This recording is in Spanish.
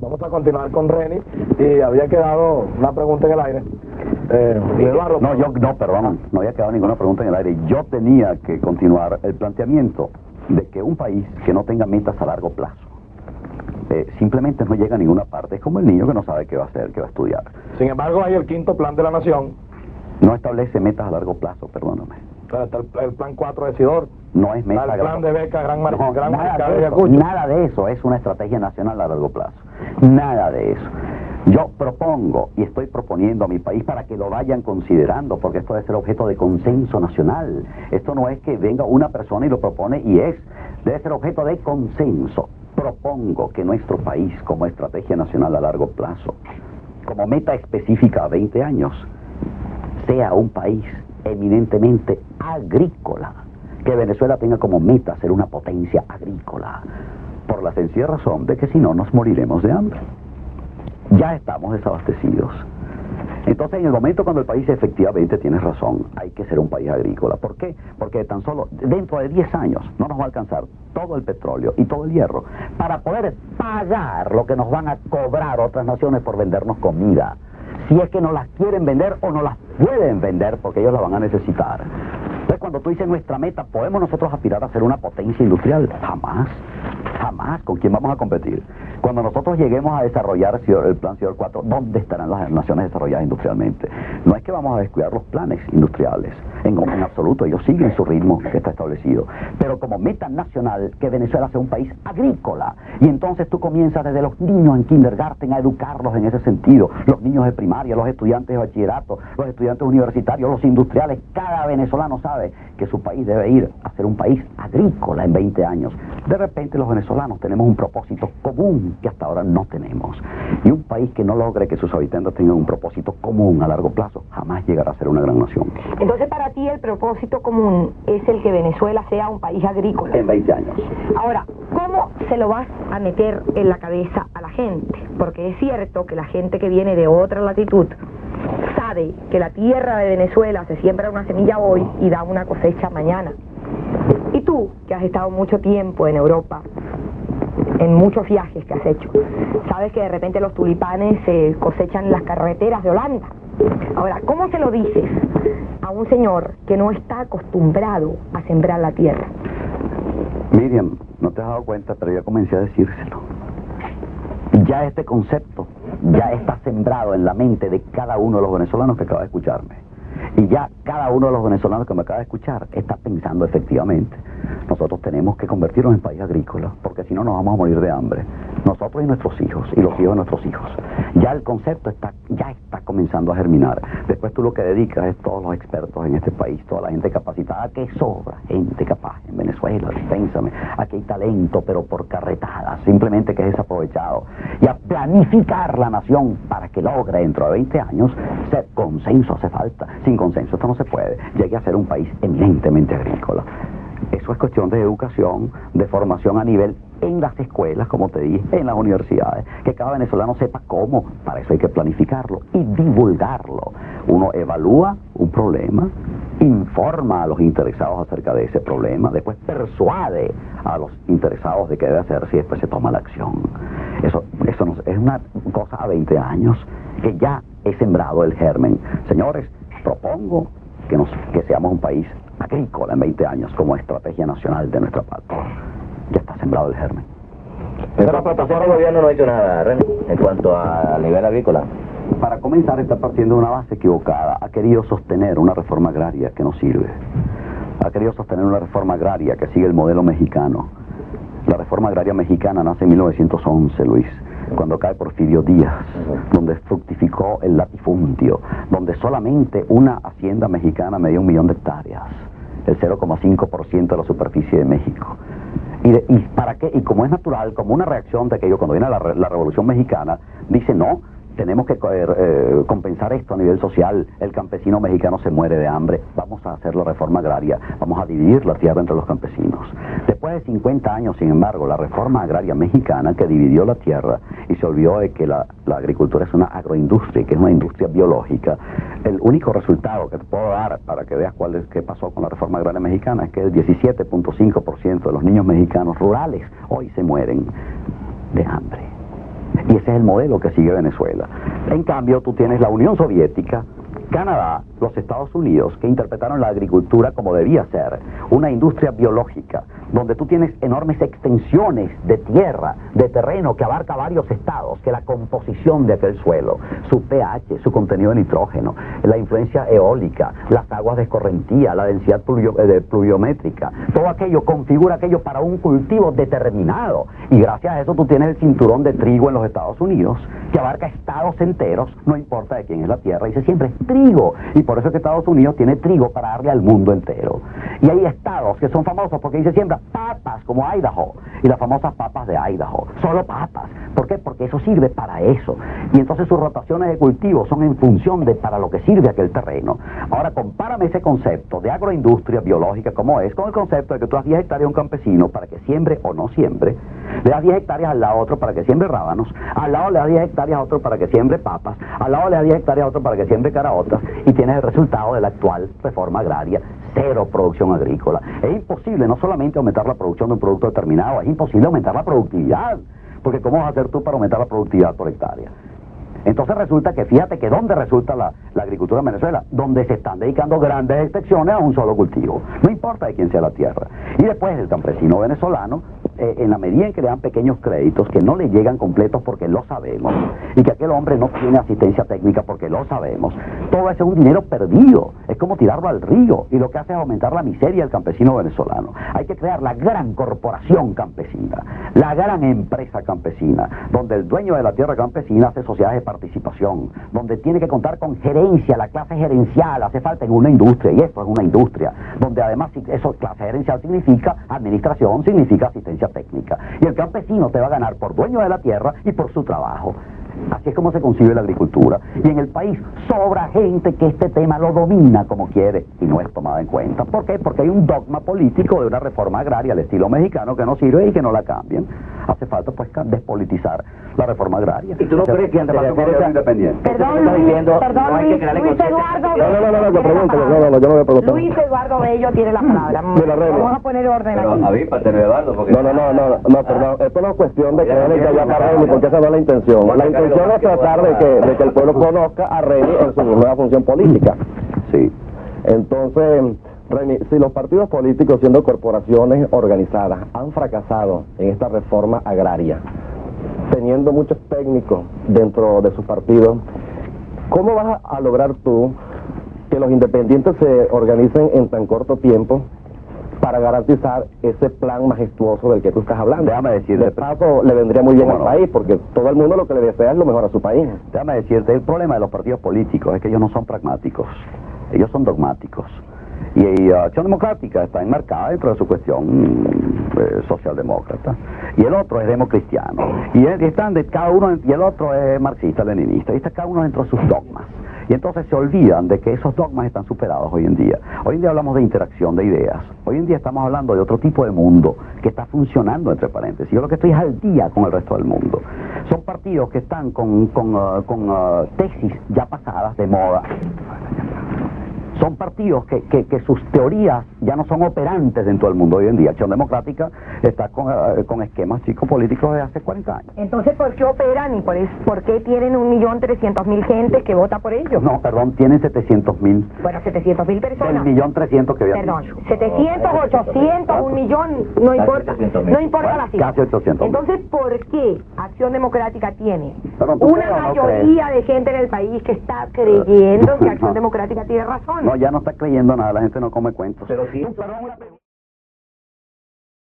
Vamos a continuar con Reni y había quedado una pregunta en el aire. Eduardo, perdón, no había quedado ninguna pregunta en el aire. Yo tenía que continuar el planteamiento de que un país que no tenga metas a largo plazo simplemente no llega a ninguna parte. Es como el niño que no sabe qué va a hacer, qué va a estudiar. Sin embargo, hay el quinto plan de la nación. No establece metas a largo plazo, perdóname. Está el plan 4 de Sidor. No es meta. El plan de beca Gran Mariscal de Ayacucho. Nada de eso es una estrategia nacional a largo plazo. Nada de eso. Yo propongo y estoy proponiendo a mi país para que lo vayan considerando, porque esto debe ser objeto de consenso nacional. Esto no es que venga una persona y lo propone y debe ser objeto de consenso. Propongo que nuestro país, como estrategia nacional a largo plazo, como meta específica a 20 años, sea un país eminentemente agrícola, que Venezuela tenga como meta ser una potencia agrícola, por la sencilla razón de que si no nos moriremos de hambre. Ya estamos desabastecidos. Entonces, en el momento cuando el país efectivamente tiene razón, hay que ser un país agrícola. ¿Por qué? Porque tan solo dentro de 10 años no nos va a alcanzar todo el petróleo y todo el hierro para poder pagar lo que nos van a cobrar otras naciones por vendernos comida. Si es que no las quieren vender o no las pueden vender porque ellos la van a necesitar. Entonces, cuando tú dices nuestra meta, ¿podemos nosotros aspirar a ser una potencia industrial? Jamás. Jamás. ¿Con quién vamos a competir? Cuando nosotros lleguemos a desarrollar el plan Sidor 4, ¿dónde estarán las naciones desarrolladas industrialmente? No es que vamos a descuidar los planes industriales, en absoluto, ellos siguen su ritmo que está establecido. Pero como meta nacional, que Venezuela sea un país agrícola. Y entonces tú comienzas desde los niños en kindergarten a educarlos en ese sentido. Los niños de primaria, los estudiantes de bachillerato, los estudiantes universitarios, los industriales. Cada venezolano sabe que su país debe ir a ser un país agrícola en 20 años. De repente los venezolanos tenemos un propósito común que hasta ahora no tenemos. Y un país que no logre que sus habitantes tengan un propósito común a largo plazo, jamás llegará a ser una gran nación. Entonces, para ti el propósito común es el que Venezuela sea un país agrícola. En 20 años. Ahora, ¿cómo se lo vas a meter en la cabeza a la gente? Porque es cierto que la gente que viene de otra latitud sabe que la tierra de Venezuela se siembra una semilla hoy y da una cosecha mañana. Y tú, que has estado mucho tiempo en Europa, en muchos viajes que has hecho, sabes que de repente los tulipanes se cosechan en las carreteras de Holanda. Ahora, ¿cómo se lo dices a un señor que no está acostumbrado a sembrar la tierra? Miriam, no te has dado cuenta, pero ya comencé a decírselo. Ya este concepto ya está sembrado en la mente de cada uno de los venezolanos que acaba de escucharme. Y ya cada uno de los venezolanos que me acaba de escuchar está pensando efectivamente, nosotros tenemos que convertirnos en país agrícola, porque si no nos vamos a morir de hambre. Nosotros y nuestros hijos, y los hijos de nuestros hijos. Ya el concepto ya está comenzando a germinar. Después tú lo que dedicas es todos los expertos en este país, toda la gente capacitada, que sobra gente capaz en Venezuela, pénsame. Aquí hay talento, pero por carretadas, simplemente que es desaprovechado. Y a planificar la nación para que logre dentro de 20 años ser consenso hace falta. Sin consenso esto no se puede. Llegue a ser un país eminentemente agrícola. Eso es cuestión de educación, de formación a nivel en las escuelas, como te dije, en las universidades, que cada venezolano sepa cómo. Para eso hay que planificarlo y divulgarlo. Uno evalúa un problema, informa a los interesados acerca de ese problema, después persuade a los interesados de qué debe hacerse y después se toma la acción. Eso no, es una cosa a 20 años que ya he sembrado el germen. Señores, propongo que seamos un país agrícola en 20 años como estrategia nacional de nuestra patria. Ya está sembrado el germen. Pero la plataforma del gobierno no ha hecho nada, René, en cuanto al nivel agrícola. Para comenzar, está partiendo de una base equivocada. Ha querido sostener una reforma agraria que no sirve. Ha querido sostener una reforma agraria que sigue el modelo mexicano. La reforma agraria mexicana nace en 1911, Luis, cuando cae Porfirio Díaz, donde fructificó el latifundio, donde solamente una hacienda mexicana medía 1 millón de hectáreas, el 0,5% de la superficie de México. ¿Y para qué? Y como es natural, como una reacción de aquello, cuando viene la Revolución Mexicana, dice no, tenemos que compensar esto a nivel social, el campesino mexicano se muere de hambre, vamos a hacer la reforma agraria, vamos a dividir la tierra entre los campesinos. Después de 50 años, sin embargo, la reforma agraria mexicana que dividió la tierra y se olvidó de que la agricultura es una agroindustria, que es una industria biológica, el único resultado que te puedo dar para que veas qué pasó con la reforma agraria mexicana es que el 17.5% de los niños mexicanos rurales hoy se mueren de hambre. Y ese es el modelo que sigue Venezuela. En cambio, tú tienes la Unión Soviética, Canadá, los Estados Unidos, que interpretaron la agricultura como debía ser, una industria biológica, donde tú tienes enormes extensiones de tierra, de terreno que abarca varios estados, que la composición de aquel suelo, su pH, su contenido de nitrógeno, la influencia eólica, las aguas de escorrentía, la densidad pluviométrica, todo aquello configura aquello para un cultivo determinado. Y gracias a eso tú tienes el cinturón de trigo en los Estados Unidos, que abarca estados enteros, no importa de quién es la tierra, dice siempre es trigo. Y por eso es que Estados Unidos tiene trigo para darle al mundo entero. Y hay estados que son famosos porque dice siempre papas, como Idaho, y las famosas papas de Idaho, solo papas. ¿Por qué? Porque eso sirve para eso. Y entonces sus rotaciones de cultivo son en función de para lo que sirve aquel terreno. Ahora compárame ese concepto de agroindustria biológica como es, con el concepto de que tú das 10 hectáreas a un campesino para que siembre o no siembre, le das 10 hectáreas al lado a otro para que siembre rábanos, al lado le das 10 hectáreas a otro para que siembre papas, al lado le das 10 hectáreas a otro para que siembre caraotas, y tienes el resultado de la actual reforma agraria: cero producción agrícola. Es imposible no solamente aumentar la producción de un producto determinado, es imposible aumentar la productividad, porque ¿cómo vas a hacer tú para aumentar la productividad por hectárea? Entonces resulta que, fíjate que ¿dónde resulta la agricultura en Venezuela? Donde se están dedicando grandes extensiones a un solo cultivo, no importa de quién sea la tierra. Y después el campesino venezolano, en la medida en que le dan pequeños créditos que no le llegan completos porque lo sabemos, y que aquel hombre no tiene asistencia técnica porque lo sabemos, todo ese es un dinero perdido, es como tirarlo al río, y lo que hace es aumentar la miseria del campesino venezolano. Hay que crear la gran corporación campesina, la gran empresa campesina, donde el dueño de la tierra campesina hace sociedades de participación, donde tiene que contar con gerencia, la clase gerencial hace falta en una industria, y esto es una industria, donde además eso, clase gerencial significa administración, significa asistencia técnica, y el campesino te va a ganar por dueño de la tierra y por su trabajo. Así es como se concibe la agricultura, y en el país sobra gente que este tema lo domina como quiere y no es tomada en cuenta. ¿Por qué? Porque hay un dogma político de una reforma agraria al estilo mexicano que no sirve y que no la cambian. Hace falta pues despolitizar la reforma agraria. ¿Y tú no crees que ante la independiente? Perdón, no hay que Luis, crearle Luis conciencia? Eduardo No, Bello pregunto, tiene la palabra. yo no voy a preguntar. Luis Eduardo Bello tiene la palabra. Mira, Remy. Vamos a poner orden Pero aquí. avípate, Eduardo, porque... No, perdón, esto no es cuestión de que él ya para Remy, porque esa no es la intención. La intención es tratar de que el pueblo conozca a Remy en su nueva función política. Sí. Entonces, Remy, si los partidos políticos, siendo corporaciones organizadas, han fracasado en esta reforma agraria, teniendo muchos técnicos dentro de sus partidos, ¿cómo vas a lograr tú que los independientes se organicen en tan corto tiempo para garantizar ese plan majestuoso del que tú estás hablando? Déjame decirte, de paso le vendría muy bien Bueno, al país, porque todo el mundo lo que le desea es lo mejor a su país. Déjame decirte, el problema de los partidos políticos es que ellos no son pragmáticos, ellos son dogmáticos. Y Acción Democrática está enmarcada dentro de su cuestión socialdemócrata, y el otro es democristiano, y están de cada uno, y el otro es marxista-leninista, y está cada uno dentro de sus dogmas. Y entonces se olvidan de que esos dogmas están superados hoy en día. Hoy en día hablamos de interacción de ideas. Hoy en día estamos hablando de otro tipo de mundo que está funcionando, entre paréntesis. Yo lo que estoy es al día con el resto del mundo. Son partidos que están con tesis ya pasadas de moda. Son partidos que sus teorías ya no son operantes dentro del mundo hoy en día. Acción Democrática está con esquemas psicopolíticos de hace 40 años. Entonces, ¿por qué operan y por qué tienen 1.300.000 gente que vota por ellos? No, perdón, tienen 700.000. Bueno, 700.000 personas. Del 1.300.000 que había Perdón, dicho. 700, 800, 1 millón, no importa. 800.000. No importa la cifra. Casi 800.000. Entonces, ¿por qué Acción Democrática tiene Perdón, ¿tú una crees o no mayoría de gente en el país que está creyendo que Acción Democrática tiene razón? No, ya no está creyendo nada, la gente no come cuentos. Pero sí, Perdón, una pregunta.